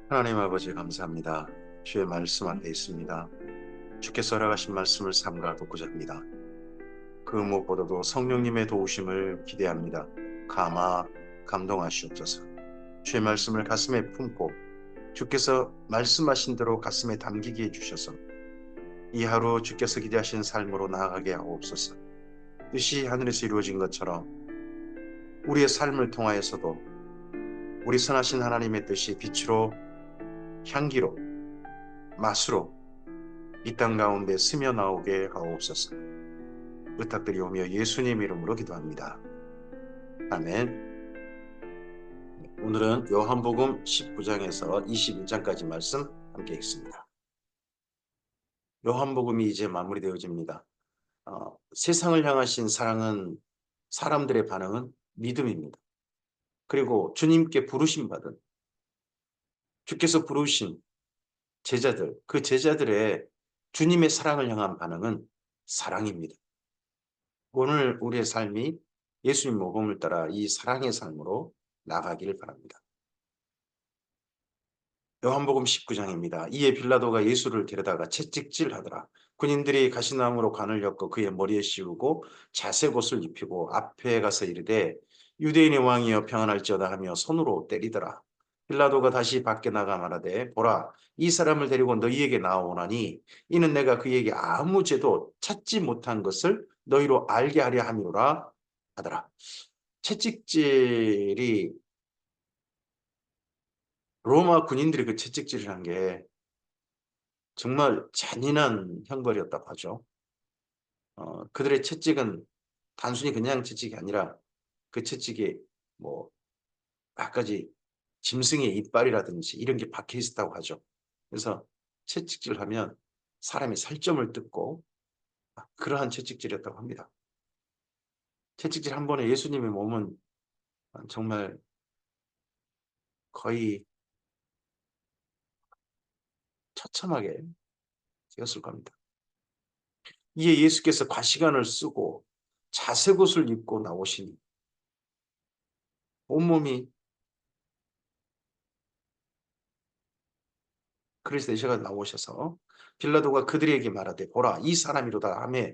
하나님 아버지 감사합니다. 주의 말씀 앞에 있습니다. 주께서 허락하신 말씀을 삼가 듣고자 합니다. 그 무엇보다도 성령님의 도우심을 기대합니다. 감화 감동하시옵소서. 주의 말씀을 가슴에 품고 주께서 말씀하신 대로 가슴에 담기게 해주셔서 이 하루 주께서 기대하신 삶으로 나아가게 하옵소서. 뜻이 하늘에서 이루어진 것처럼 우리의 삶을 통하여서도 우리 선하신 하나님의 뜻이 빛으로 향기로 맛으로 이 땅 가운데 스며 나오게 하옵소서. 부탁드리오며 예수님 이름으로 기도합니다. 아멘. 오늘은 요한복음 19장에서 21장까지 말씀 함께 읽습니다. 요한복음이 이제 마무리되어집니다. 세상을 향하신 사랑은 사람들의 반응은 믿음입니다. 그리고 주님께 부르심 받은 주께서 부르신 제자들, 그 제자들의 주님의 사랑을 향한 반응은 사랑입니다. 오늘 우리의 삶이 예수님 모범을 따라 이 사랑의 삶으로 나가기를 바랍니다. 요한복음 19장입니다. 이에 빌라도가 예수를 데려다가 채찍질하더라. 군인들이 가시나무로 관을 엮어 그의 머리에 씌우고 자색 옷을 입히고 앞에 가서 이르되 유대인의 왕이여 평안할지어다 하며 손으로 때리더라. 빌라도가 다시 밖에 나가 말하되 보라 이 사람을 데리고 너희에게 나오나니 이는 내가 그에게 아무 죄도 찾지 못한 것을 너희로 알게 하려 함이로라 하더라. 채찍질이 로마 군인들이 그 채찍질을 한 게 정말 잔인한 형벌이었다고 하죠. 그들의 채찍은 단순히 그냥 채찍이 아니라 그 채찍에 뭐 몇 가지 짐승의 이빨이라든지 이런 게 박혀 있었다고 하죠. 그래서 채찍질을 하면 사람이 살점을 뜯고 그러한 채찍질이었다고 합니다. 채찍질 한 번에 예수님의 몸은 정말 거의 처참하게 되었을 겁니다. 이에 예수께서 과시관을 쓰고 자색옷을 입고 나오시니 온몸이 그리스도 되셔가 나오셔서 빌라도가 그들에게 말하되 보라 이 사람이로다 하며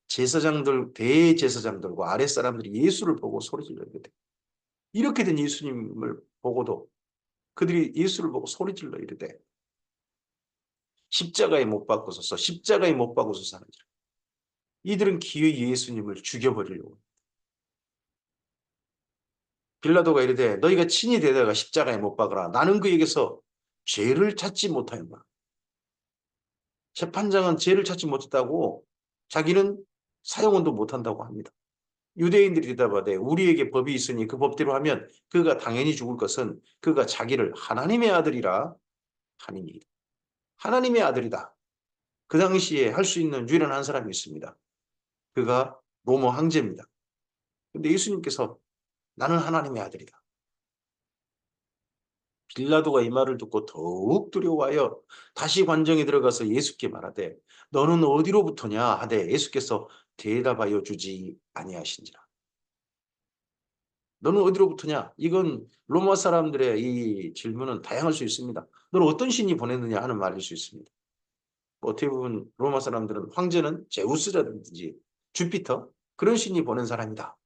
제사장들 대제사장들과 아랫사람들이 예수를 보고 소리질러 이르되 이렇게 된 예수님을 보고도 그들이 예수를 보고 소리질러 이르되 십자가에 못 박으소서 십자가에 못 박으소서 하는지라. 이들은 기어이 예수님을 죽여버리려고 빌라도가 이르되 너희가 친히 데려다가 십자가에 못 박으라. 나는 그에게서 죄를 찾지 못하였나. 재판장은 죄를 찾지 못했다고 자기는 사형원도 못한다고 합니다. 유대인들이 대답하되 우리에게 법이 있으니 그 법대로 하면 그가 당연히 죽을 것은 그가 자기를 하나님의 아들이라 하니이다. 하나님의 아들이다. 그 당시에 할 수 있는 유일한 한 사람이 있습니다. 그가 로마 황제입니다. 그런데 예수님께서 나는 하나님의 아들이다. 빌라도가 이 말을 듣고 더욱 두려워하여 다시 관정에 들어가서 예수께 말하되 너는 어디로부터냐 하되 예수께서 대답하여 주지 아니하신지라. 너는 어디로부터냐? 이건 로마 사람들의 이 질문은 다양할 수 있습니다. 너는 어떤 신이 보냈느냐 하는 말일 수 있습니다. 대부분 로마 사람들은 황제는 제우스라든지 주피터 그런 신이 보낸 사람이다.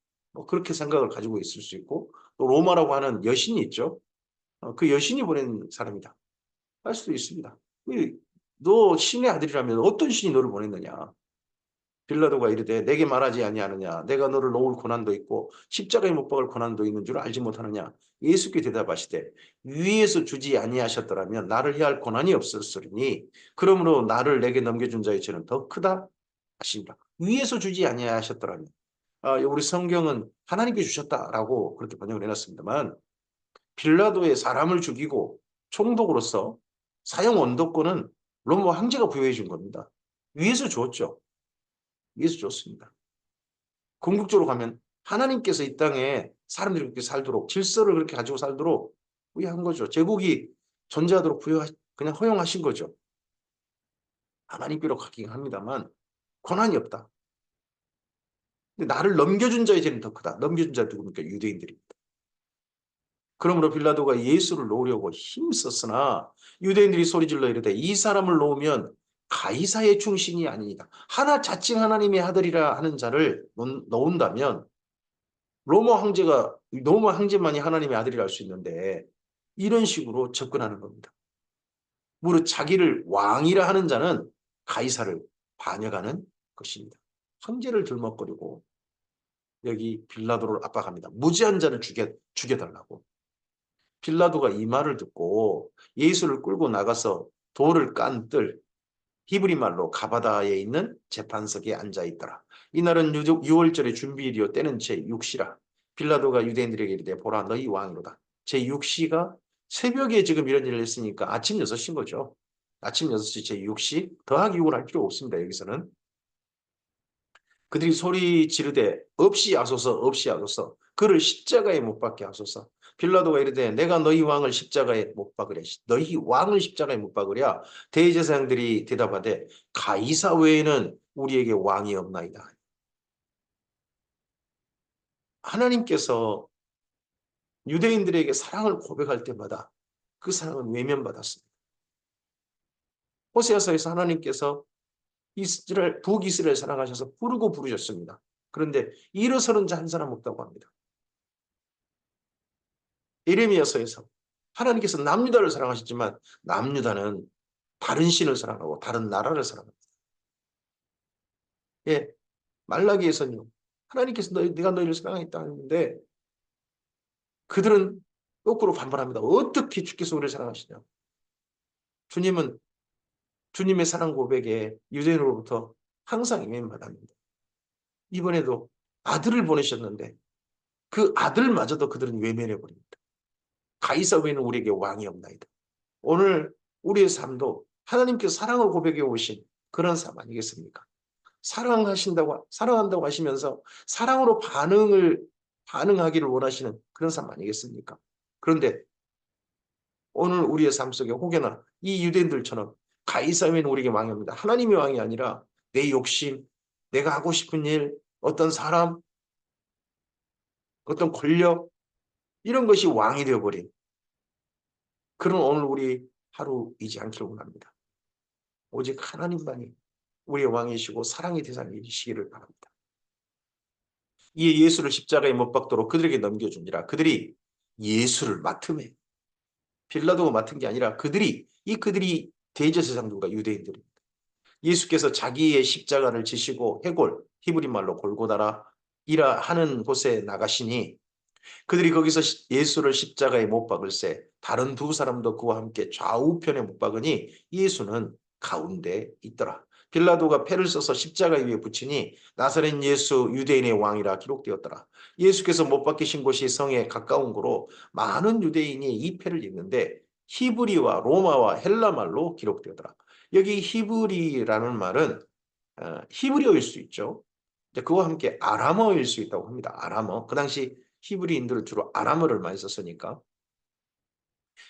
그렇게 생각을 가지고 있을 수 있고 또 로마라고 하는 여신이 있죠. 그 여신이 보낸 사람이다. 할 수도 있습니다. 너 신의 아들이라면 어떤 신이 너를 보냈느냐? 빌라도가 이르되 내게 말하지 아니하느냐? 내가 너를 놓을 고난도 있고 십자가에 못 박을 고난도 있는 줄 알지 못하느냐? 예수께 대답하시되 위에서 주지 아니하셨더라면 나를 해할 고난이 없었으리니 그러므로 나를 내게 넘겨준 자의 죄는 더 크다 하시니라. 위에서 주지 아니하셨더라면 우리 성경은 하나님께 주셨다라고 그렇게 번역을 해놨습니다만 빌라도의 사람을 죽이고 총독으로서 사형 언도권은 로마 황제가 부여해 준 겁니다. 위에서 줬죠. 위에서 줬습니다. 궁극적으로 가면 하나님께서 이 땅에 사람들이 그렇게 살도록 질서를 그렇게 가지고 살도록 부여한 거죠. 제국이 존재하도록 그냥 허용하신 거죠. 하나님께로 가긴 합니다만 권한이 없다. 근데 나를 넘겨준 자의 죄는 더 크다. 넘겨준 자 누굽니까? 유대인들입니다. 그러므로 빌라도가 예수를 놓으려고 힘썼으나 유대인들이 소리질러 이르되 이 사람을 놓으면 가이사의 충신이 아니니라. 하나 자칭 하나님의 아들이라 하는 자를 놓은다면 로마 황제만이 하나님의 아들이라 할 수 있는데 이런 식으로 접근하는 겁니다. 무릇 자기를 왕이라 하는 자는 가이사를 반역하는 것입니다. 황제를 들먹거리고 여기 빌라도를 압박합니다. 무죄한 자를 죽여달라고. 빌라도가 이 말을 듣고 예수를 끌고 나가서 돌을 깐 뜰 히브리 말로 가바다에 있는 재판석에 앉아 있더라. 이날은 유월절의 준비일이요 때는 제6시라. 빌라도가 유대인들에게 이르되 보라 너희 왕이로다. 제6시가 새벽에 지금 이런 일을 했으니까 아침 6시인 거죠. 아침 6시 제6시 더하기 6을 할 필요 없습니다. 여기서는. 그들이 소리 지르되 없이 하소서 없이 하소서 그를 십자가에 못 박게 하소서. 빌라도가 이르되 내가 너희 왕을 십자가에 못 박으랴. 너희 왕을 십자가에 못 박으랴. 대제사장들이 대답하되 가이사 외에는 우리에게 왕이 없나이다. 하나님께서 유대인들에게 사랑을 고백할 때마다 그 사랑은 외면받았습니다. 호세아서에서 하나님께서 북이스라엘 사랑하셔서 부르고 부르셨습니다. 그런데 일어서는 자 한 사람 없다고 합니다. 예레미야서에서 하나님께서 남유다를 사랑하셨지만 남유다는 다른 신을 사랑하고 다른 나라를 사랑합니다. 예, 말라기에서는요. 하나님께서 내가 너희를 사랑했다 하는데 그들은 거꾸로 반발합니다. 어떻게 주께서 우리를 사랑하시냐. 주님은 주님의 사랑 고백에 유대인으로부터 항상 임해받았는데 이번에도 아들을 보내셨는데 그 아들마저도 그들은 외면해버립니다. 가이사 외에는 우리에게 왕이 없나이다. 오늘 우리의 삶도 하나님께서 사랑을 고백해 오신 그런 삶 아니겠습니까? 사랑한다고 하시면서 사랑으로 반응하기를 원하시는 그런 삶 아니겠습니까? 그런데 오늘 우리의 삶 속에 혹여나 이 유대인들처럼 가이사면 우리에게 왕이 없니다. 하나님의 왕이 아니라 내 욕심, 내가 하고 싶은 일, 어떤 사람, 어떤 권력 이런 것이 왕이 되어버린 그런 오늘 우리 하루이지 않기를 원합니다. 오직 하나님만이 우리의 왕이시고 사랑의 대상이시기를 바랍니다. 이에 예수를 십자가에 못 박도록 그들에게 넘겨주니라. 그들이 예수를 맡음에 빌라도가 맡은 게 아니라 그들이 대제사장들과 유대인들입니다. 예수께서 자기의 십자가를 지시고 해골 히브리 말로 골고다라 이라 하는 곳에 나가시니 그들이 거기서 예수를 십자가에 못 박을새 다른 두 사람도 그와 함께 좌우편에 못 박으니 예수는 가운데 있더라. 빌라도가 패를 써서 십자가 위에 붙이니 나사렛 예수 유대인의 왕이라 기록되었더라. 예수께서 못 박히신 곳이 성에 가까운 거로 많은 유대인이 이 패를 읽는데 히브리와 로마와 헬라 말로 기록되었더라. 여기 히브리라는 말은 히브리어일 수 있죠. 그와 함께 아람어일 수 있다고 합니다. 아람어. 그 당시 히브리인들은 주로 아람어를 많이 썼으니까.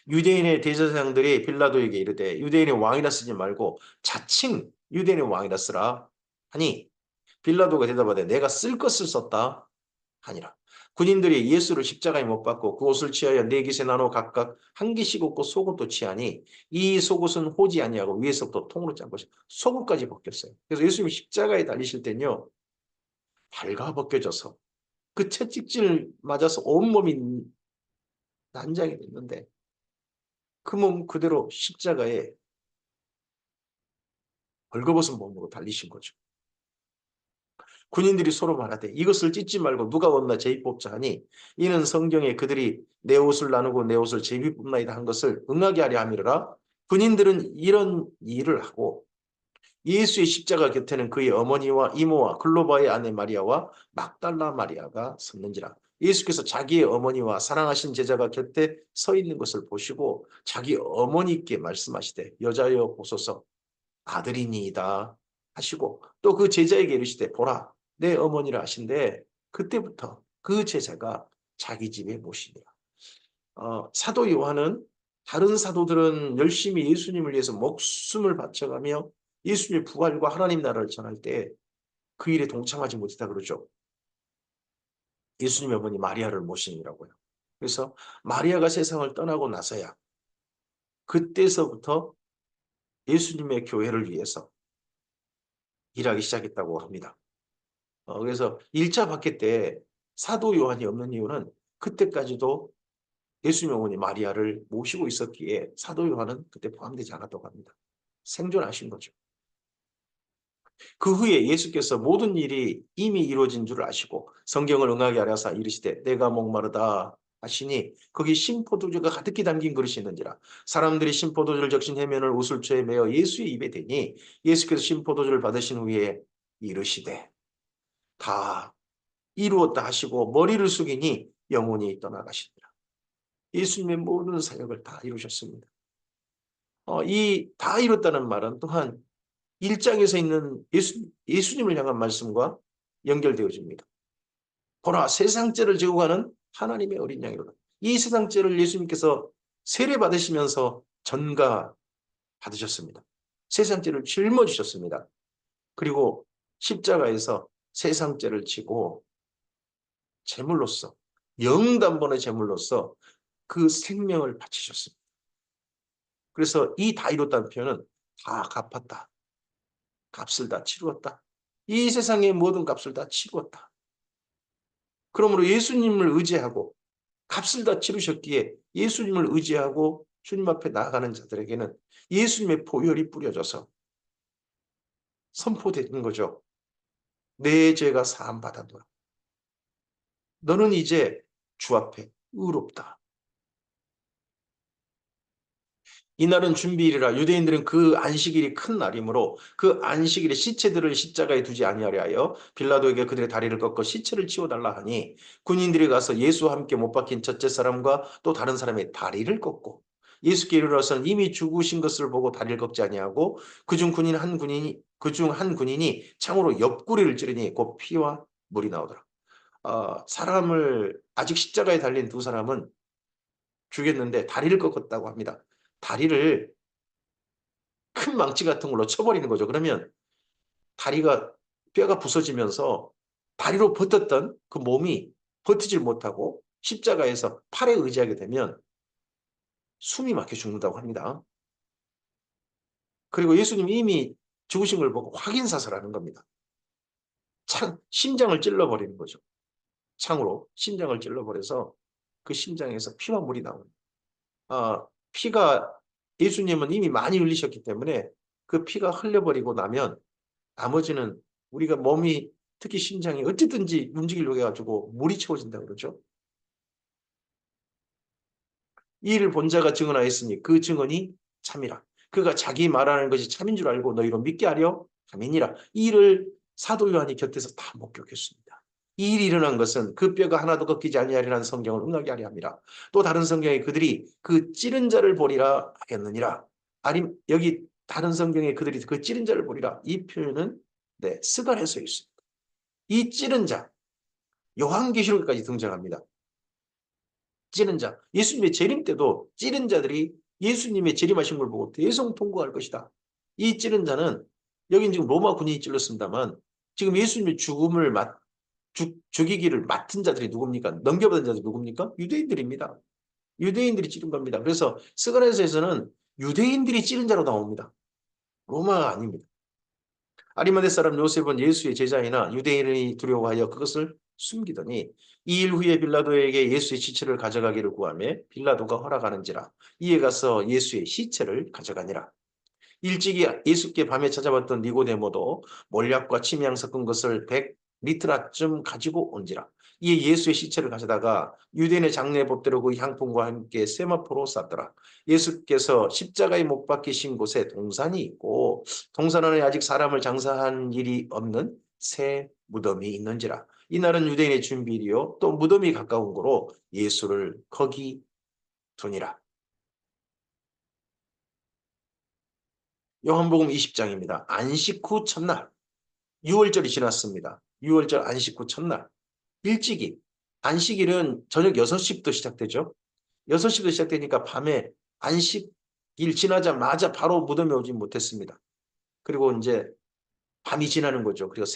유대인의 대제사장들이 빌라도에게 이르되 유대인의 왕이라 쓰지 말고 자칭 유대인의 왕이라 쓰라 하니 빌라도가 대답하되 내가 쓸 것을 썼다 하니라. 군인들이 예수를 십자가에 못 박고 그 옷을 취하여 네 깃에 나눠 각각 한 깃씩 얻고 속옷도 취하니 이 속옷은 호지 아니하고 위에서부터 통으로 짠 것이 속옷까지 벗겼어요. 그래서 예수님이 십자가에 달리실 때는요. 발가 벗겨져서 그 채찍질 맞아서 온몸이 난장이 됐는데 그 몸 그대로 십자가에 벌거벗은 몸으로 달리신 거죠. 군인들이 서로 말하되 이것을 찢지 말고 누가 얻나 제비 뽑자 하니 이는 성경에 그들이 내 옷을 나누고 내 옷을 제비 뽑나이다 한 것을 응하게 하려 함이라. 군인들은 이런 일을 하고 예수의 십자가 곁에는 그의 어머니와 이모와 글로바의 아내 마리아와 막달라 마리아가 섰는지라. 예수께서 자기의 어머니와 사랑하신 제자가 곁에 서 있는 것을 보시고 자기 어머니께 말씀하시되 여자여 보소서 아들이니이다 하시고 또 그 제자에게 이르시되 보라 내 어머니라 하신데 그때부터 그 제자가 자기 집에 모시니라. 사도 요한은 다른 사도들은 열심히 예수님을 위해서 목숨을 바쳐가며 예수님의 부활과 하나님 나라를 전할 때 그 일에 동참하지 못했다 그러죠. 예수님의 어머니 마리아를 모시니라고요. 그래서 마리아가 세상을 떠나고 나서야 그때서부터 예수님의 교회를 위해서 일하기 시작했다고 합니다. 그래서 1차 박해 때 사도 요한이 없는 이유는 그때까지도 예수님 어머니 마리아를 모시고 있었기에 사도 요한은 그때 포함되지 않았다고 합니다. 생존하신 거죠. 그 후에 예수께서 모든 일이 이미 이루어진 줄 아시고 성경을 응하게 하려사 이르시되 내가 목마르다 하시니 거기 신포도주가 가득히 담긴 그릇이 있는지라. 사람들이 신포도주를 적신 해면을 우슬초에 메어 예수의 입에 대니 예수께서 신포도주를 받으신 후에 이르시되 다 이루었다 하시고 머리를 숙이니 영혼이 떠나가시니라. 예수님의 모든 사역을 다 이루셨습니다. 이 다 이뤘다는 말은 또한 1장에서 있는 예수님을 향한 말씀과 연결되어집니다. 보라, 세상 죄를 지고 가는 하나님의 어린 양이로다. 이 세상 죄를 예수님께서 세례 받으시면서 전가 받으셨습니다. 세상 죄를 짊어지셨습니다. 그리고 십자가에서 세상 죄를 지고 제물로서, 영단번의 제물로서 그 생명을 바치셨습니다. 그래서 이 다 이뤘다는 표현은 다 갚았다. 값을 다 치루었다. 이 세상의 모든 값을 다 치루었다. 그러므로 예수님을 의지하고 값을 다 치르셨기에 예수님을 의지하고 주님 앞에 나아가는 자들에게는 예수님의 보혈이 뿌려져서 선포되는 거죠. 내 죄가 사함 받았노라. 너는 이제 주 앞에 의롭다. 이날은 준비일이라 유대인들은 그 안식일이 큰 날이므로 그 안식일에 시체들을 십자가에 두지 아니하려 하여 빌라도에게 그들의 다리를 꺾어 시체를 치워달라 하니 군인들이 가서 예수와 함께 못 박힌 첫째 사람과 또 다른 사람의 다리를 꺾고 예수께 이르러서는 이미 죽으신 것을 보고 다리를 꺾지 아니하고 그중 한 군인이 창으로 옆구리를 찌르니 곧 피와 물이 나오더라. 사람을 아직 십자가에 달린 두 사람은 죽였는데 다리를 꺾었다고 합니다. 다리를 큰 망치 같은 걸로 쳐버리는 거죠. 그러면 다리가 뼈가 부서지면서 다리로 버텼던 그 몸이 버티질 못하고 십자가에서 팔에 의지하게 되면 숨이 막혀 죽는다고 합니다. 그리고 예수님이 이미 죽으신 걸 보고 확인사살하는 겁니다. 심장을 찔러버리는 거죠. 창으로 심장을 찔러버려서 그 심장에서 피와 물이 나옵니다. 피가 예수님은 이미 많이 흘리셨기 때문에 그 피가 흘려버리고 나면 나머지는 우리가 몸이 특히 심장이 어쨌든지 움직이려고 해가지고 물이 채워진다 그러죠. 이 일을 본 자가 증언하였으니 그 증언이 참이라. 그가 자기 말하는 것이 참인 줄 알고 너희로 믿게 하려 함이니라. 이 일을 사도 요한이 곁에서 다 목격했습니다. 이 일이 일어난 것은 그 뼈가 하나도 꺾이지 아니하리라는 성경을 응하게 하려 함이라. 또 다른 성경에 그들이 그 찌른 자를 보리라 하였느니라. 아니 여기 다른 성경에 그들이 그 찌른 자를 보리라. 이 표현은 스가랴서에 있습니다. 이 찌른 자, 요한계시록까지 등장합니다. 찌른 자, 예수님의 재림 때도 찌른 자들이 예수님의 재림하신 걸 보고 대성통곡할 것이다. 이 찌른 자는 여긴 지금 로마 군인이 찔렀습니다만 지금 예수님의 죽이기를 맡은 자들이 누굽니까? 넘겨받은 자들이 누굽니까? 유대인들입니다. 유대인들이 찌른 겁니다. 그래서 스가랴서에서는 유대인들이 찌른 자로 나옵니다. 로마가 아닙니다. 아리마대 사람 요셉은 예수의 제자이나 유대인이 두려워하여 그것을 숨기더니 2일 후에 빌라도에게 예수의 시체를 가져가기를 구하며 빌라도가 허락하는지라 이에 가서 예수의 시체를 가져가니라. 일찍이 예수께 밤에 찾아왔던 니고데모도 몰약과 침향 섞은 것을 100리트라쯤 가지고 온지라. 이에 예수의 시체를 가져다가 유대인의 장례 법대로 그 향품과 함께 세마포로 쌌더라. 예수께서 십자가에 못 박히신 곳에 동산이 있고 동산 안에 아직 사람을 장사한 일이 없는 새 무덤이 있는지라. 이날은 유대인의 준비일이요 또 무덤이 가까운 거로 예수를 거기 두니라. 요한복음 20장입니다. 안식 후 첫날 6월절이 지났습니다. 6월절 안식 후 첫날 일찍이 안식일은 저녁 6시부터 시작되죠. 6시부터 시작되니까 밤에 안식일 지나자마자 바로 무덤에 오지 못했습니다. 그리고 이제 밤이 지나는 거죠. 그리고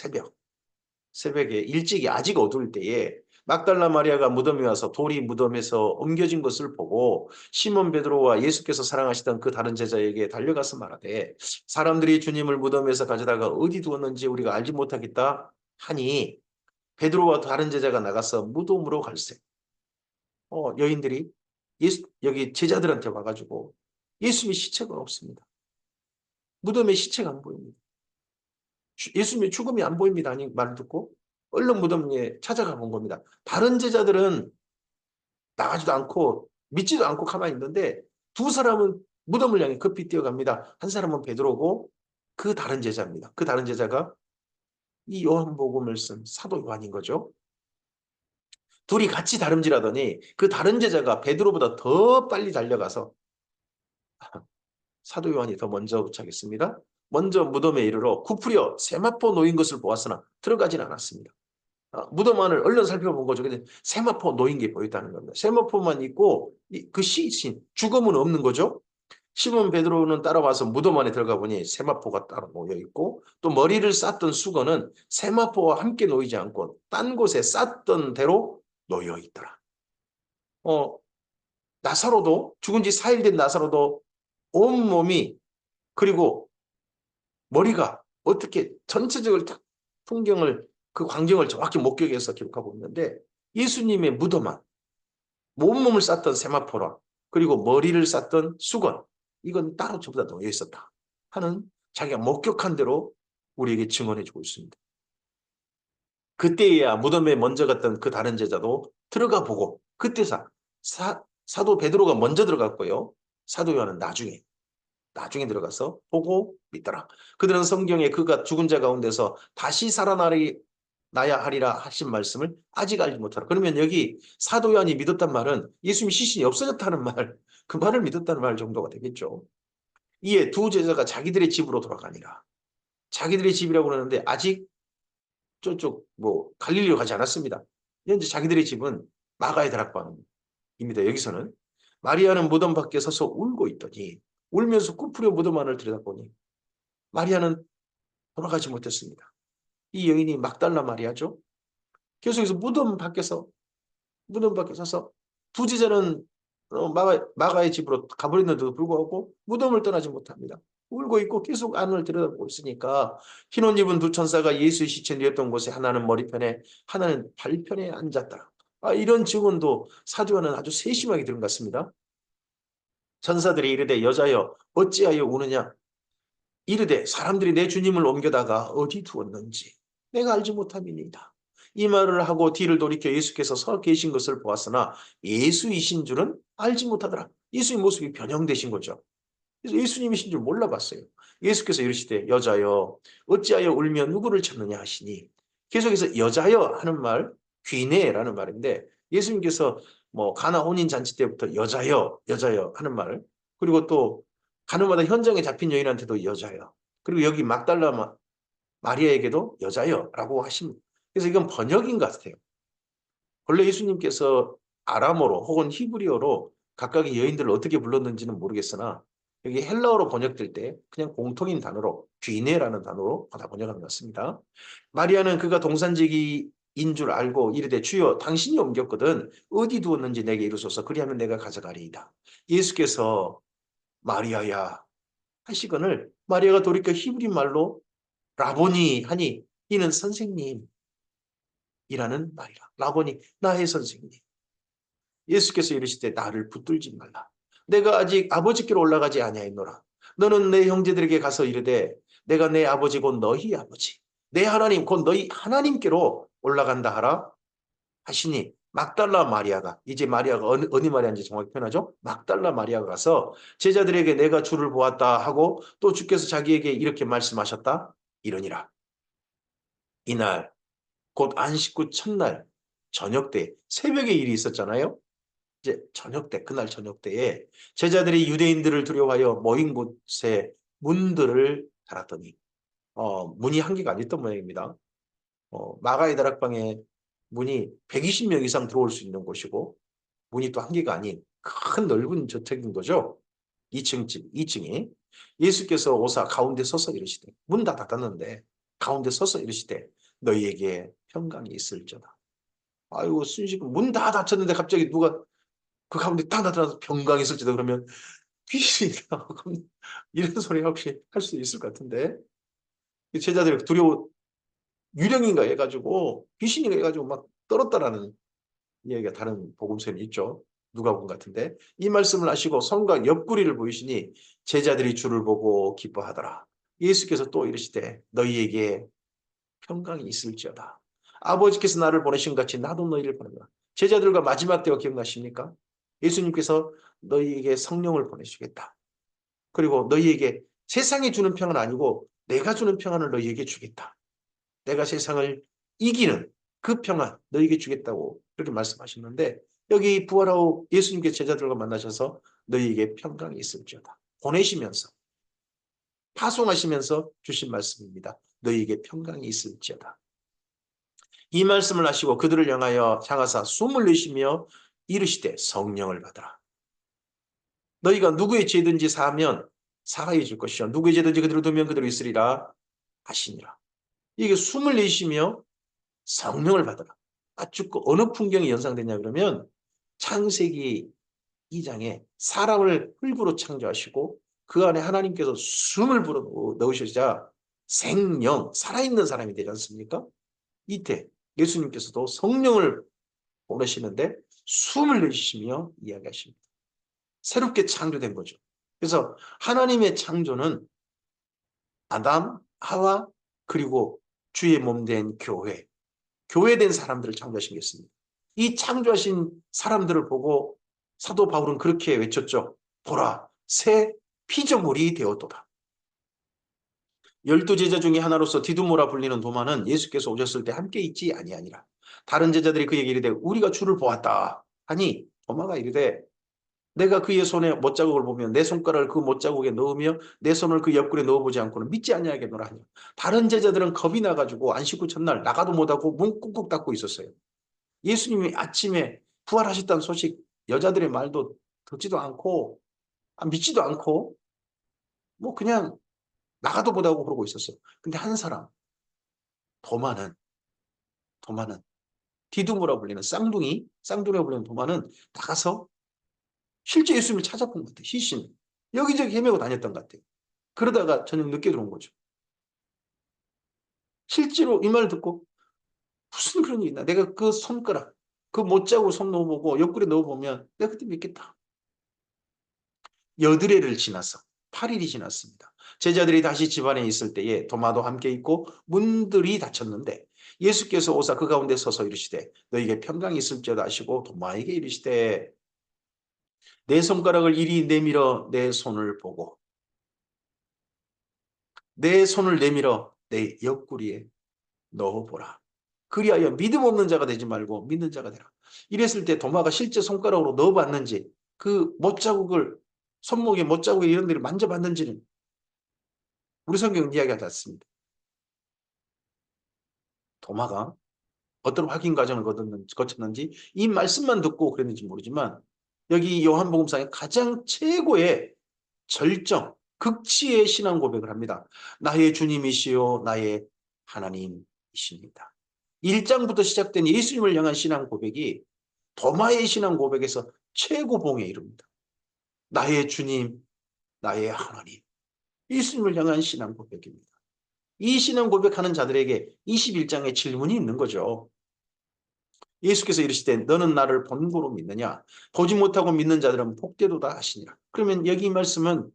새벽에 일찍이 아직 어두울 때에 막달라 마리아가 무덤에 와서 돌이 무덤에서 옮겨진 것을 보고 시몬 베드로와 예수께서 사랑하시던 그 다른 제자에게 달려가서 말하되 사람들이 주님을 무덤에서 가져다가 어디 두었는지 우리가 알지 못하겠다 하니 베드로와 다른 제자가 나가서 무덤으로 갈새. 여인들이 여기 제자들한테 와가지고 예수님의 시체가 없습니다. 무덤에 시체가 안 보입니다. 예수님의 죽음이 안 보입니다. 아니 말 듣고 얼른 무덤에 찾아가 본 겁니다. 다른 제자들은 나가지도 않고 믿지도 않고 가만히 있는데 두 사람은 무덤을 향해 급히 뛰어갑니다. 한 사람은 베드로고 그 다른 제자입니다. 그 다른 제자가 이 요한복음을 쓴 사도 요한인 거죠. 둘이 같이 다름질하더니 그 다른 제자가 베드로보다 더 빨리 달려가서 사도 요한이 더 먼저 도착했습니다. 먼저 무덤에 이르러 굽으려 세마포 놓인 것을 보았으나 들어가진 않았습니다. 무덤 안을 얼른 살펴본 거죠. 근데 세마포 놓인 게 보였다는 겁니다. 세마포만 있고 그 시신, 죽음은 없는 거죠. 시몬 베드로는 따라와서 무덤 안에 들어가 보니 세마포가 따로 놓여 있고 또 머리를 쌌던 수건은 세마포와 함께 놓이지 않고 딴 곳에 쌌던 대로 놓여 있더라. 나사로도 죽은 지 4일 된 나사로도 온몸이 그리고 머리가 어떻게 전체적으로 딱 풍경을 그 광경을 정확히 목격해서 기록하고 있는데 예수님의 무덤안 온몸을 쌌던 세마포라 그리고 머리를 쌌던 수건 이건 따로 전부 다 놓여 있었다 하는 자기가 목격한 대로 우리에게 증언해 주고 있습니다. 그때야 무덤에 먼저 갔던 그 다른 제자도 들어가 보고 그때 사도 베드로가 먼저 들어갔고요. 사도 요한은 나중에 들어가서 보고 믿더라. 그들은 성경에 그가 죽은 자 가운데서 다시 살아나야 하리라 하신 말씀을 아직 알지 못하라. 그러면 여기 사도 요한이 믿었단 말은 예수님 시신이 없어졌다는 말, 그 말을 믿었다는 말 정도가 되겠죠. 이에 두 제자가 자기들의 집으로 돌아가니라. 자기들의 집이라고 그러는데 아직 저쪽 갈릴리로 가지 않았습니다. 현재 자기들의 집은 마가의 다락방입니다. 여기서는 마리아는 무덤 밖에 서서 울고 있더니 울면서 꾸프려 무덤 안을 들여다보니 마리아는 돌아가지 못했습니다. 이 여인이 막달라 마리아죠. 계속해서 무덤 밖에 서서 두 제자는 마가의 집으로 가버렸는데도 불구하고 무덤을 떠나지 못합니다. 울고 있고 계속 안을 들여다보고 있으니까 흰 옷 입은 두 천사가 예수의 시체 누웠던 곳에 하나는 머리편에 하나는 발편에 앉았다. 이런 증언도 사도 요한은 아주 세심하게 들은 것 같습니다. 천사들이 이르되 여자여 어찌하여 우느냐 이르되 사람들이 내 주님을 옮겨다가 어디 두었는지 내가 알지 못함이니이다. 이 말을 하고 뒤를 돌이켜 예수께서 서 계신 것을 보았으나 예수이신 줄은 알지 못하더라. 예수의 모습이 변형되신 거죠. 그래서 예수님이신 줄 몰라봤어요. 예수께서 이르시되 여자여 어찌하여 울며 누구를 찾느냐 하시니 계속해서 여자여 하는 말 귀내라는 말인데 예수님께서 가나 혼인 잔치 때부터 여자여 하는 말 그리고 또 가는마다 현장에 잡힌 여인한테도 여자여 그리고 여기 막달라 마리아에게도 여자여라고 하십니다. 그래서 이건 번역인 것 같아요. 원래 예수님께서 아람어로 혹은 히브리어로 각각의 여인들을 어떻게 불렀는지는 모르겠으나 여기 헬라어로 번역될 때 그냥 공통인 단어로 귀네라는 단어로 다 번역한 것 같습니다. 마리아는 그가 동산지기인 줄 알고 이르되 주여 당신이 옮겼거든 어디 두었는지 내게 이루소서 그리하면 내가 가져가리이다. 예수께서 마리아야 하시거늘 마리아가 돌이켜 히브리 말로 라보니 하니 이는 선생님이라는 말이라. 라보니 나의 선생님. 예수께서 이르시되 나를 붙들지 말라. 내가 아직 아버지께로 올라가지 아니하였노라. 너는 내 형제들에게 가서 이르되 내가 내 아버지 곧 너희 아버지 내 하나님 곧 너희 하나님께로 올라간다 하라 하시니 막달라 마리아가 이제 마리아가 어느 마리아인지 정확히 표현하죠. 막달라 마리아가 가서 제자들에게 내가 주를 보았다 하고 또 주께서 자기에게 이렇게 말씀하셨다 이러니라. 이날 곧 안식 후 첫날 저녁 때 새벽에 일이 있었잖아요. 이제 그날 저녁 때에 제자들이 유대인들을 두려워하여 모인 곳에 문들을 달았더니 문이 한 개가 아니었던 모양입니다. 마가의 다락방에 문이 120명 이상 들어올 수 있는 곳이고 문이 또 한 개가 아닌 큰 넓은 저택인 거죠. 2층 집, 2층이 예수께서 오사 가운데 서서 이르시되 문 다 닫았는데 가운데 서서 이르시되 너희에게 평강이 있을지어다. 아이고 순식간 문 다 닫혔는데 갑자기 누가 그 가운데 딱 나타나서 병강이 있을지도 그러면 귀신이다. 이런 소리 혹시 할 수 있을 것 같은데 제자들이 두려워 유령인가 해가지고 귀신인가 해가지고 막 떨었다라는 이야기가 다른 복음서에는 있죠. 누가복음 같은데 이 말씀을 하시고 손과 옆구리를 보이시니 제자들이 주를 보고 기뻐하더라. 예수께서 또 이르시되 너희에게 평강이 있을지어다. 아버지께서 나를 보내신 같이 나도 너희를 보내라. 제자들과 마지막 때가 기억나십니까? 예수님께서 너희에게 성령을 보내시겠다. 그리고 너희에게 세상이 주는 평은 아니고 내가 주는 평안을 너희에게 주겠다. 내가 세상을 이기는 그 평안 너희에게 주겠다고 그렇게 말씀하셨는데 여기 부활하고 예수님께 제자들과 만나셔서 너희에게 평강이 있을지어다. 보내시면서 파송하시면서 주신 말씀입니다. 너희에게 평강이 있을지어다. 이 말씀을 하시고 그들을 향하사 숨을 내쉬며 이르시되 성령을 받으라. 너희가 누구의 죄든지 사하면 사하여 줄 것이요 누구의 죄든지 그대로 두면 그대로 있으리라 하시니라. 이게 숨을 내쉬며 성령을 받으라. 아주 어느 풍경이 연상되냐 그러면 창세기 2장에 사람을 흙으로 창조하시고 그 안에 하나님께서 숨을 불어 넣으시자 생명, 살아있는 사람이 되지 않습니까? 이때 예수님께서도 성령을 보내시는데 숨을 내쉬며 이야기하십니다. 새롭게 창조된 거죠. 그래서 하나님의 창조는 아담, 하와 그리고 주의 몸된 교회, 교회된 사람들을 창조하신 게 있습니다. 이 창조하신 사람들을 보고 사도 바울은 그렇게 외쳤죠. 보라, 새 피조물이 되었도다. 12제자 중에 하나로서 디두모라 불리는 도마는 예수께서 오셨을 때 함께 있지 아니하니라. 다른 제자들이 그에게 이르되 우리가 주를 보았다 하니 도마가 이르되 내가 그의 손에 못자국을 보며 내 손가락을 그 못자국에 넣으며 내 손을 그 옆구리에 넣어보지 않고는 믿지 아니하겠노라 하니 다른 제자들은 겁이 나가지고 안 씻고 첫날 나가도 못하고 문 꾹꾹 닫고 있었어요. 예수님이 아침에 부활하셨다는 소식 여자들의 말도 듣지도 않고 믿지도 않고 뭐 그냥 나가도 못하고 그러고 있었어요. 근데 한 사람 도마는 디두모라 불리는 쌍둥이라고 불리는 도마는 나가서 실제 예수님을 찾아본 것 같아요. 시신 여기저기 헤매고 다녔던 것 같아요. 그러다가 저녁 늦게 들어온 거죠. 실제로 이 말을 듣고 무슨 그런 일이 있나. 내가 그 손가락 그 못자국을 손 넣어보고 옆구리에 넣어보면 내가 그때 믿겠다. 여드레를 지나서 8일이 지났습니다. 제자들이 다시 집안에 있을 때에 도마도 함께 있고 문들이 닫혔는데 예수께서 오사 그 가운데 서서 이르시되 너에게 평강이 있을지어다 하시고 도마에게 이르시되 내 손가락을 이리 내밀어 내 손을 보고 내 손을 내밀어 내 옆구리에 넣어보라. 그리하여 믿음 없는 자가 되지 말고 믿는 자가 되라. 이랬을 때 도마가 실제 손가락으로 넣어봤는지 그 못자국을 손목에 못자국에 이런 데를 만져봤는지는 우리 성경은 이야기하지 않습니다. 도마가 어떤 확인 과정을 거쳤는지 이 말씀만 듣고 그랬는지 모르지만 여기 요한복음상의 가장 최고의 절정, 극치의 신앙 고백을 합니다. 나의 주님이시요 나의 하나님이십니다. 1장부터 시작된 예수님을 향한 신앙 고백이 도마의 신앙 고백에서 최고봉에 이릅니다. 나의 주님, 나의 하나님. 예수님을 향한 신앙 고백입니다. 이 신앙 고백하는 자들에게 21장에 질문이 있는 거죠. 예수께서 이르시되 너는 나를 본고로 믿느냐? 보지 못하고 믿는 자들은 복되도다 하시니라. 그러면 여기 이 말씀은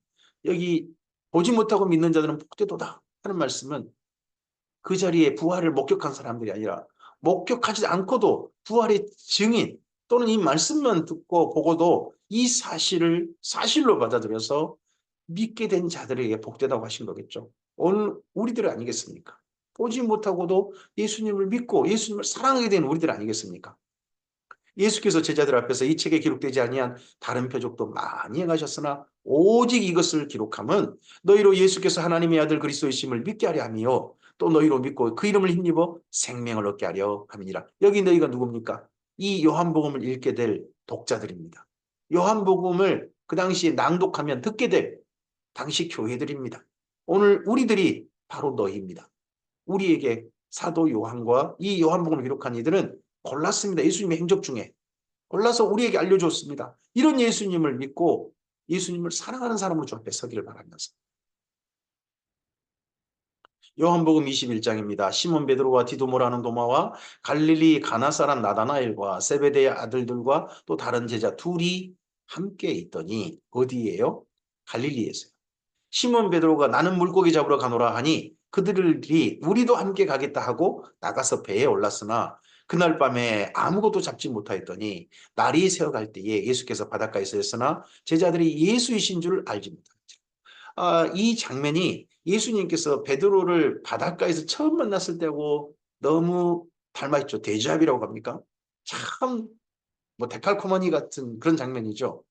여기 보지 못하고 믿는 자들은 복되도다 하는 말씀은 그 자리에 부활을 목격한 사람들이 아니라 목격하지 않고도 부활의 증인 또는 이 말씀만 듣고 보고도 이 사실을 사실로 받아들여서 믿게 된 자들에게 복되다고 하신 거겠죠. 오늘 우리들 아니겠습니까? 보지 못하고도 예수님을 믿고 예수님을 사랑하게 된 우리들 아니겠습니까? 예수께서 제자들 앞에서 이 책에 기록되지 아니한 다른 표적도 많이 행하셨으나 오직 이것을 기록함은 너희로 예수께서 하나님의 아들 그리스도이심을 믿게 하려 함이요 또 너희로 믿고 그 이름을 힘입어 생명을 얻게 하려 함이니라. 여기 너희가 누굽니까? 이 요한복음을 읽게 될 독자들입니다. 요한복음을 그 당시에 낭독하면 듣게 될 당시 교회들입니다. 오늘 우리들이 바로 너희입니다. 우리에게 사도 요한과 이 요한복음을 기록한 이들은 골랐습니다. 예수님의 행적 중에. 골라서 우리에게 알려줬습니다. 이런 예수님을 믿고 예수님을 사랑하는 사람으로 주 앞에 서기를 바라면서. 요한복음 21장입니다. 시몬 베드로와 디도모라는 도마와 갈릴리 가나 사람 나다나엘과 세베대의 아들들과 또 다른 제자 둘이 함께 있더니 어디예요? 갈릴리에서요. 시몬 베드로가 나는 물고기 잡으러 가노라 하니 그들이 우리도 함께 가겠다 하고 나가서 배에 올랐으나 그날 밤에 아무것도 잡지 못하였더니 날이 새어갈 때에 예수께서 바닷가에 서였으나 제자들이 예수이신 줄 알지 못하였죠. 이 장면이 예수님께서 베드로를 바닷가에서 처음 만났을 때하고 너무 닮아있죠. 데자비라고 합니까? 참 뭐 데칼코마니 같은 그런 장면이죠.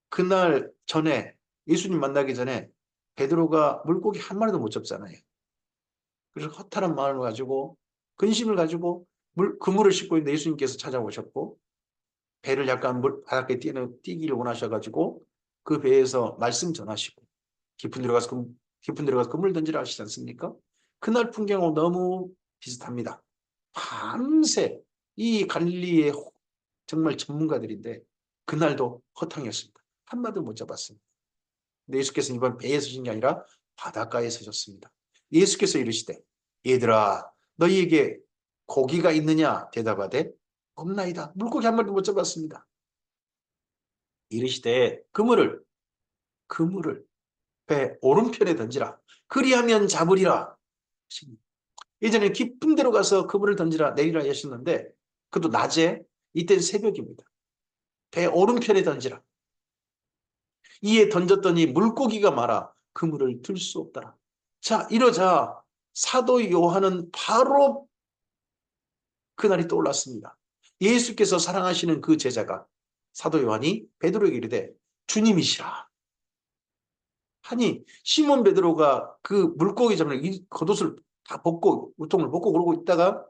그날 전에 예수님 만나기 전에 베드로가 물고기 한 마리도 못 잡잖아요. 그래서 허탈한 마음을 가지고 근심을 가지고 그물을 싣고 있는데 예수님께서 찾아오셨고 배를 약간 바닷가에 뛰기를 원하셔가지고 그 배에서 말씀 전하시고 깊은 데 가서 그물 던지라 하시지 않습니까? 그날 풍경하고 너무 비슷합니다. 밤새 이 갈릴리의 정말 전문가들인데 그날도 허탕이었습니다. 한 마디도 못 잡았습니다. 근데 예수께서 이번 배에 서신 게 아니라 바닷가에 서셨습니다. 예수께서 이르시되 얘들아 너희에게 고기가 있느냐 대답하되 없나이다. 물고기 한 마리도 못 잡았습니다. 이르시되 그물을 배 오른편에 던지라. 그리하면 잡으리라. 예전에 깊은 데로 가서 그물을 던지라 내리라 하셨는데 그것도 낮에 이때는 새벽입니다. 배 오른편에 던지라. 이에 던졌더니 물고기가 많아 그물을 들 수 없더라. 자, 이러자 사도 요한은 바로 그날이 떠올랐습니다. 예수께서 사랑하시는 그 제자가 사도 요한이 베드로에게 이르되 주님이시라. 하니 시몬 베드로가 그 물고기 잡는 이 겉옷을 다 벗고 우통을 벗고 그러고 있다가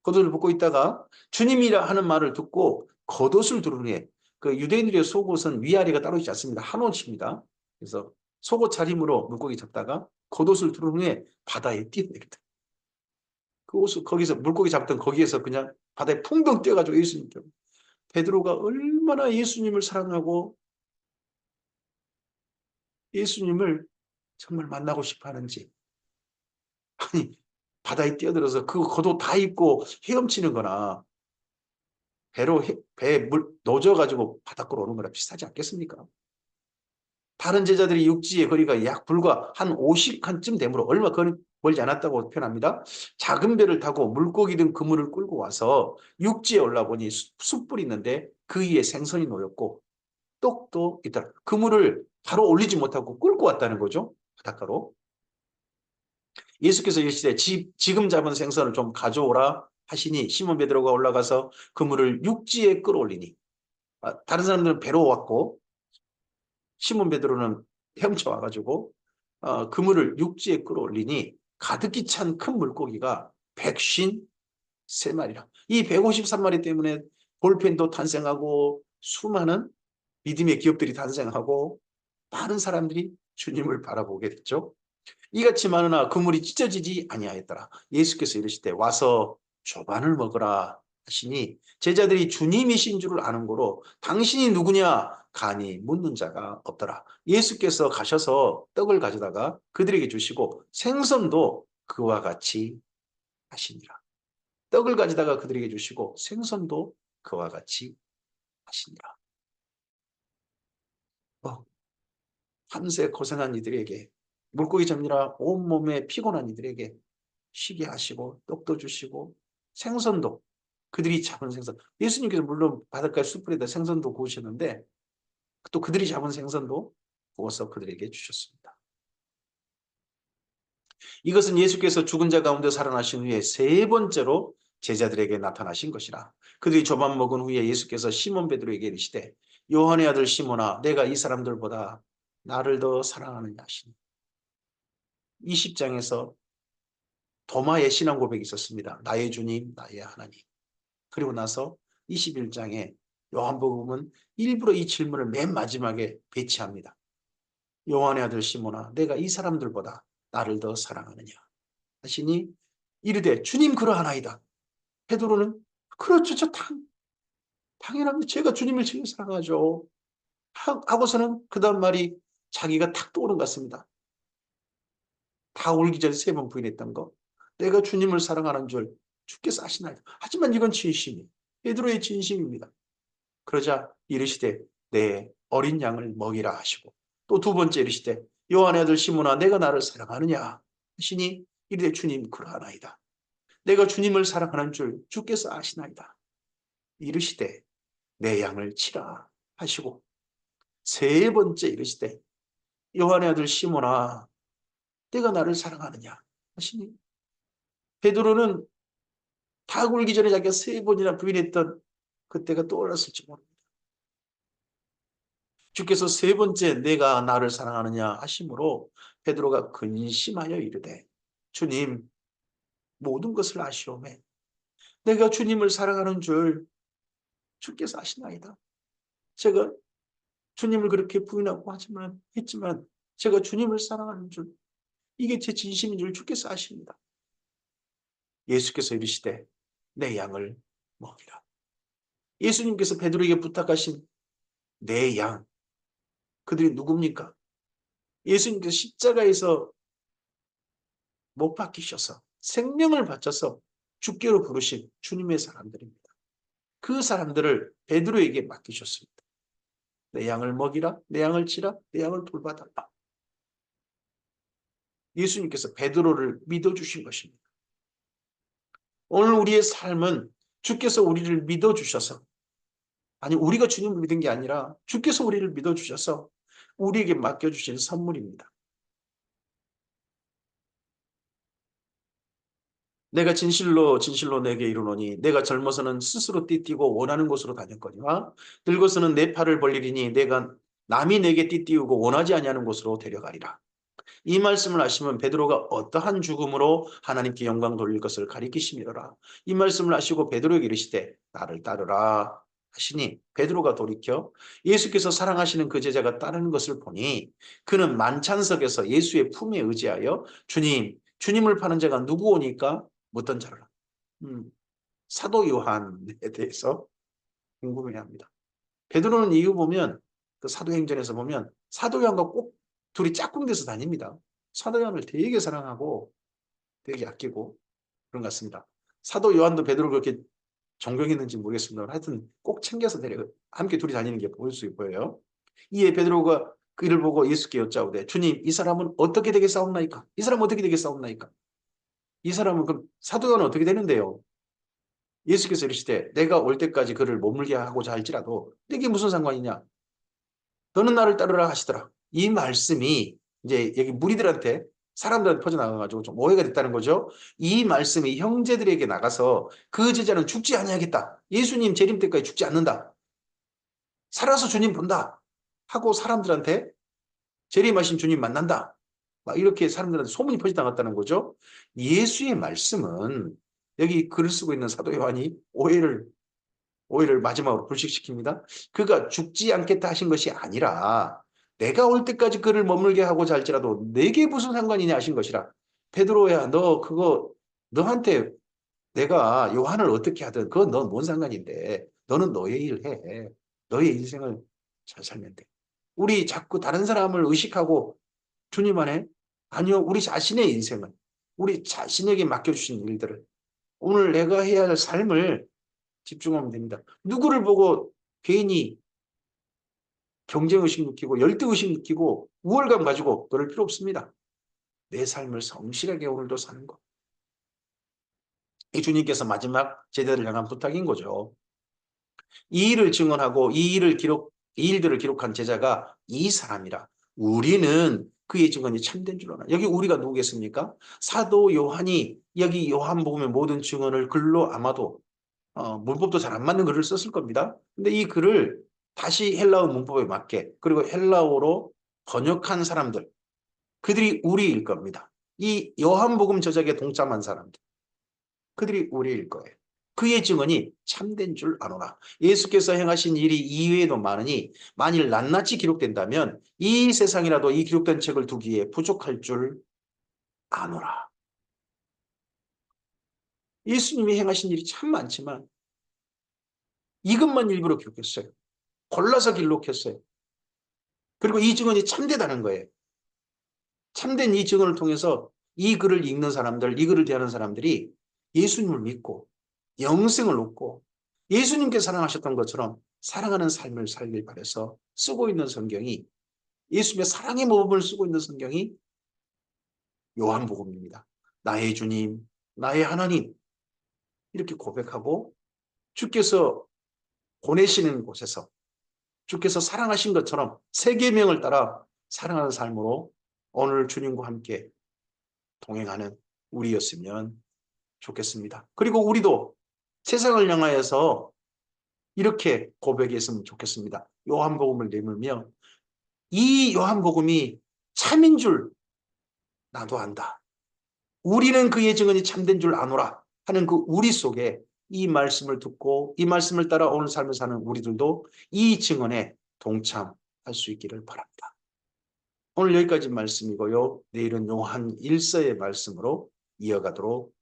겉옷을 벗고 있다가 주님이라 하는 말을 듣고 겉옷을 두르니 그 유대인들의 속옷은 위아래가 따로 있지 않습니다. 한 옷입니다. 그래서 속옷 차림으로 물고기 잡다가 겉옷을 두른 후에 바다에 뛰어내렸다. 그 옷을 거기서 물고기 잡던 거기에서 그냥 바다에 풍덩 뛰어가지고 예수님께 베드로가 얼마나 예수님을 사랑하고 예수님을 정말 만나고 싶어 하는지 아니 바다에 뛰어들어서 그 겉옷 다 입고 헤엄치는 거나 배에 물 넣어져가지고 바닷가로 오는 거랑 비슷하지 않겠습니까? 다른 제자들이 육지의 거리가 약 불과 한 50칸쯤 되므로 얼마 멀지 않았다고 표현합니다. 작은 배를 타고 물고기 등 그물을 끌고 와서 육지에 올라보니 숯불이 있는데 그 위에 생선이 놓였고 떡도 있더라. 그물을 바로 올리지 못하고 끌고 왔다는 거죠. 바닷가로. 예수께서 이르시되 지금 잡은 생선을 좀 가져오라 하시니 시몬 베드로가 올라가서 그물을 육지에 끌어올리니 다른 사람들은 배로 왔고 시몬 베드로는 헤엄쳐 와가지고 그물을 육지에 끌어올리니 가득히 찬 큰 물고기가 153마리라. 이 153마리 때문에 볼펜도 탄생하고 수많은 믿음의 기업들이 탄생하고 많은 사람들이 주님을 바라보게 됐죠. 이같이 많으나 그물이 찢어지지 아니하였더라. 예수께서 이르시되 와서 조반을 먹으라 하시니 제자들이 주님이신 줄을 아는 고로 당신이 누구냐 간이 묻는 자가 없더라. 예수께서 가셔서 떡을 가져다가 그들에게 주시고 생선도 그와 같이 하시니라. 떡을 가져다가 그들에게 주시고 생선도 그와 같이 하시니라. 밤새 고생한 이들에게 물고기 잡느라 온몸에 피곤한 이들에게 쉬게 하시고 떡도 주시고 생선도 그들이 잡은 생선 예수님께서 물론 바닷가 숯불에다 생선도 구우셨는데 또 그들이 잡은 생선도 구워서 그들에게 주셨습니다. 이것은 예수께서 죽은 자 가운데 살아나신 후에 세 번째로 제자들에게 나타나신 것이라. 그들이 조반 먹은 후에 예수께서 시몬 베드로에게 이르시되 요한의 아들 시몬아 내가 이 사람들보다 나를 더 사랑하느냐 하시니 20장에서 도마의 신앙 고백이 있었습니다. 나의 주님, 나의 하나님. 그리고 나서 21장에 요한복음은 일부러 이 질문을 맨 마지막에 배치합니다. 요한의 아들 시몬아 내가 이 사람들보다 나를 더 사랑하느냐 하시니 이르되 주님 그러하나이다. 베드로는 그렇죠. 당연합니다. 제가 주님을 제일 사랑하죠. 하고서는 그 다음 말이 자기가 탁 떠오른 것 같습니다. 다 울기 전에 3번 부인했던 거. 내가 주님을 사랑하는 줄 주께서 아시나이다. 하지만 이건 진심이에요. 베드로의 진심입니다. 그러자 이르시되 내 어린 양을 먹이라 하시고 또 2번째 이르시되 요한의 아들 시몬아 내가 나를 사랑하느냐 하시니 이르되 주님 그러하나이다. 내가 주님을 사랑하는 줄 주께서 아시나이다. 이르시되 내 양을 치라 하시고 3번째 이르시되 요한의 아들 시몬아 내가 나를 사랑하느냐 하시니 베드로는 다 굴기 전에 자기가 3번이나 부인했던 그때가 떠올랐을지 모릅니다. 주께서 3번째 내가 나를 사랑하느냐 하심으로 베드로가 근심하여 이르되 주님 모든 것을 아시오매 내가 주님을 사랑하는 줄 주께서 아시나이다. 제가 주님을 그렇게 부인하고 했지만 제가 주님을 사랑하는 줄 이게 제 진심인 줄 주께서 아십니다. 예수께서 이르시되 내 양을 먹이라. 예수님께서 베드로에게 부탁하신 내 양, 그들이 누굽니까? 예수님께서 십자가에서 못 박히셔서 생명을 바쳐서 주께로 부르신 주님의 사람들입니다. 그 사람들을 베드로에게 맡기셨습니다. 내 양을 먹이라, 내 양을 치라, 내 양을 돌봐달라. 예수님께서 베드로를 믿어주신 것입니다. 오늘 우리의 삶은 주께서 우리를 믿어주셔서, 아니 우리가 주님을 믿은 게 아니라 주께서 우리를 믿어주셔서 우리에게 맡겨주신 선물입니다. 내가 진실로 내게 이르노니 내가 젊어서는 스스로 띠띠고 원하는 곳으로 다녔거니와 늙어서는 내 팔을 벌리리니 내가 남이 내게 띠띠우고 원하지 아니하는 곳으로 데려가리라. 이 말씀을 하시면 베드로가 어떠한 죽음으로 하나님께 영광 돌릴 것을 가리키심이로라. 이 말씀을 하시고 베드로에게 이르시되 나를 따르라 하시니 베드로가 돌이켜 예수께서 사랑하시는 그 제자가 따르는 것을 보니 그는 만찬석에서 예수의 품에 의지하여 주님을 파는 자가 누구 오니까 묻던 자라. 사도 요한에 대해서 궁금해합니다. 베드로는 이유 보면 그 사도행전에서 보면 사도 요한과 꼭 둘이 짝꿍돼서 다닙니다. 사도 요한을 되게 사랑하고 되게 아끼고 그런 것 같습니다. 사도 요한도 베드로를 그렇게 존경했는지 모르겠습니다. 하여튼 꼭 챙겨서 함께 둘이 다니는 게 보일 수 보여요. 이에 베드로가 그를 보고 예수께 여짜오되 주님 이 사람은 어떻게 되겠사옵나이까? 이 사람은 어떻게 되겠사옵나이까? 이 사람은 그럼 사도 요한은 어떻게 되는데요? 예수께서 이르시되 내가 올 때까지 그를 머물게 하고자 할지라도 이게 무슨 상관이냐? 너는 나를 따르라 하시더라. 이 말씀이 이제 여기 무리들한테 사람들한테 퍼져나가가지고 좀 오해가 됐다는 거죠. 이 말씀이 형제들에게 나가서 그 제자는 죽지 아니하겠다. 예수님 재림 때까지 죽지 않는다. 살아서 주님 본다. 하고 사람들한테 재림하신 주님 만난다. 막 이렇게 사람들한테 소문이 퍼져나갔다는 거죠. 예수의 말씀은 여기 글을 쓰고 있는 사도 요한이 오해를 마지막으로 불식시킵니다. 그가 죽지 않겠다 하신 것이 아니라 내가 올 때까지 그를 머물게 하고자 할지라도 내게 무슨 상관이냐 하신 것이라. 베드로야 너 그거 너한테 내가 요한을 어떻게 하든 그건 넌 뭔 상관인데 너는 너의 일 해. 너의 인생을 잘 살면 돼. 우리 자꾸 다른 사람을 의식하고 주님 안에 아니요 우리 자신의 인생을 우리 자신에게 맡겨주신 일들을 오늘 내가 해야 할 삶을 집중하면 됩니다. 누구를 보고 괜히 경쟁의식 느끼고 열등의식 느끼고 우월감 가지고 그럴 필요 없습니다. 내 삶을 성실하게 오늘도 사는 것. 이 주님께서 마지막 제자를 향한 부탁인 거죠. 이 일을 증언하고 이 일들을 기록한 제자가 이 사람이라. 우리는 그의 증언이 참된 줄 아나. 여기 우리가 누구겠습니까? 사도 요한이 여기 요한복음의 모든 증언을 글로 아마도 문법도 잘 안 맞는 글을 썼을 겁니다. 근데 이 글을 다시 헬라어 문법에 맞게 그리고 헬라어로 번역한 사람들 그들이 우리일 겁니다. 이 요한복음 저작에 동참한 사람들 그들이 우리일 거예요. 그의 증언이 참된 줄 아노라. 예수께서 행하신 일이 이외에도 많으니 만일 낱낱이 기록된다면 이 세상이라도 이 기록된 책을 두기에 부족할 줄 아노라. 예수님이 행하신 일이 참 많지만 이것만 일부러 기록했어요. 골라서 기록했어요. 그리고 이 증언이 참되다는 거예요. 참된 이 증언을 통해서 이 글을 읽는 사람들, 이 글을 대하는 사람들이 예수님을 믿고 영생을 얻고 예수님께 사랑하셨던 것처럼 사랑하는 삶을 살길 바라서 쓰고 있는 성경이, 예수님의 사랑의 모범을 쓰고 있는 성경이 요한복음입니다. 나의 주님, 나의 하나님, 이렇게 고백하고 주께서 보내시는 곳에서 주께서 사랑하신 것처럼 세 계명을 따라 사랑하는 삶으로 오늘 주님과 함께 동행하는 우리였으면 좋겠습니다. 그리고 우리도 세상을 향하여서 이렇게 고백했으면 좋겠습니다. 요한복음을 내밀며 이 요한복음이 참인 줄 나도 안다. 우리는 그의 증언이 참된 줄 아노라 하는 그 우리 속에 이 말씀을 듣고 이 말씀을 따라 오늘 삶을 사는 우리들도 이 증언에 동참할 수 있기를 바랍니다. 오늘 여기까지 말씀이고요. 내일은 요한 1서의 말씀으로 이어가도록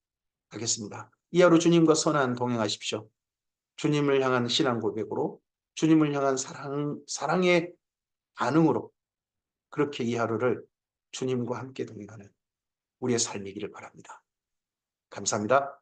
하겠습니다. 이 하루 주님과 선한 동행하십시오. 주님을 향한 신앙 고백으로, 주님을 향한 사랑의 반응으로 그렇게 이 하루를 주님과 함께 동행하는 우리의 삶이기를 바랍니다. 감사합니다.